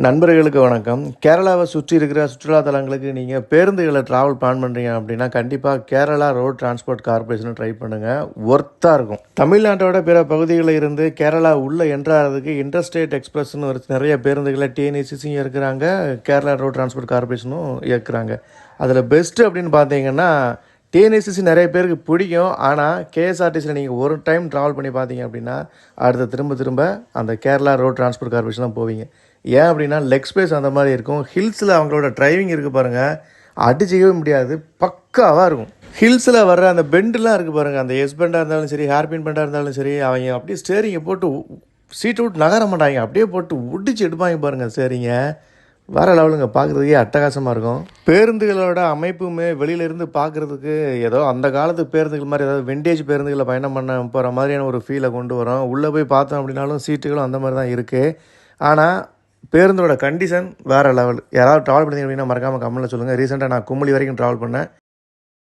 நண்பர்களுக்கு வணக்கம். கேரளாவை சுற்றி இருக்கிற சுற்றுலா தலங்களுக்கு நீங்கள் பேருந்துகளை ட்ராவல் பிளான் பண்ணுறீங்க அப்படின்னா கண்டிப்பாக கேரளா ரோட் டிரான்ஸ்போர்ட் கார்பரேஷனை ட்ரை பண்ணுங்கள். ஒர்த்தாக இருக்கும். தமிழ்நாட்டோட பிற பகுதிகளில் இருந்து கேரளா உள்ளே என்ட்ராகிறதுக்கு இன்டர்ஸ்டேட் எக்ஸ்பிரஸ்னு ஒரு நிறைய பேருந்துகளை டிஎன்ஏசிசியும் இருக்கிறாங்க, கேரளா ரோட் டிரான்ஸ்போர்ட் கார்பரேஷனும் இயக்குறாங்க. அதில் பெஸ்ட்டு அப்படின்னு பார்த்தீங்கன்னா டிஎன்ஏசிசி நிறைய பேருக்கு பிடிக்கும். ஆனால் கேஎஸ்ஆர்டிசியில் நீங்கள் ஒரு டைம் ட்ராவல் பண்ணி பார்த்தீங்க அப்படின்னா அடுத்த திரும்ப அந்த கேரளா ரோட் டிரான்ஸ்போர்ட் கார்பரேஷன் தான் போவீங்க. ஏன் அப்படின்னா லெக் ஸ்பேஸ் அந்த மாதிரி இருக்கும். ஹில்ஸில் அவங்களோட டிரைவிங் இருக்குது பாருங்கள், அடிச்சிக்கவே முடியாது, பக்காவாக இருக்கும். ஹில்ஸில் வர்ற அந்த பெண்டுலாம் இருக்குது பாருங்கள், அந்த எஸ் பெண்டாக இருந்தாலும் சரி, ஹேர்பின் பெண்டாக இருந்தாலும் சரி, அவங்க அப்படியே ஸ்டேரிங்கை போட்டு சீட்டை விட்டு நகர மாட்டாங்க, அப்படியே போட்டு ஒடிச்சு எடுப்பாங்க பாருங்கள் ஸ்டேரிங்க. வேறு லெவலுங்க, பார்க்குறதுக்கே அட்டகாசமாக இருக்கும். பேருந்துகளோட அமைப்புமே வெளியிலேருந்து பார்க்குறதுக்கு ஏதோ அந்த காலத்து பேருந்துகள் மாதிரி, ஏதாவது விண்டேஜ் பேருந்துகளை பயணம் பண்ண போகிற மாதிரியான ஒரு ஃபீலை கொண்டு வரும். உள்ளே போய் பார்த்தோம் அப்படின்னாலும் சீட்டுகளும் அந்த மாதிரி தான் இருக்குது. ஆனால் பேருந்தோட கண்டிஷன் வேறு லெவல். யாராவது ட்ராவல் பண்ணிங்க அப்படின்னா மறக்காமல் கமெண்ட்டில் சொல்லுங்கள். ரீசெண்டாக நான் குமுளி வரைக்கும் ட்ராவல் பண்ணேன்.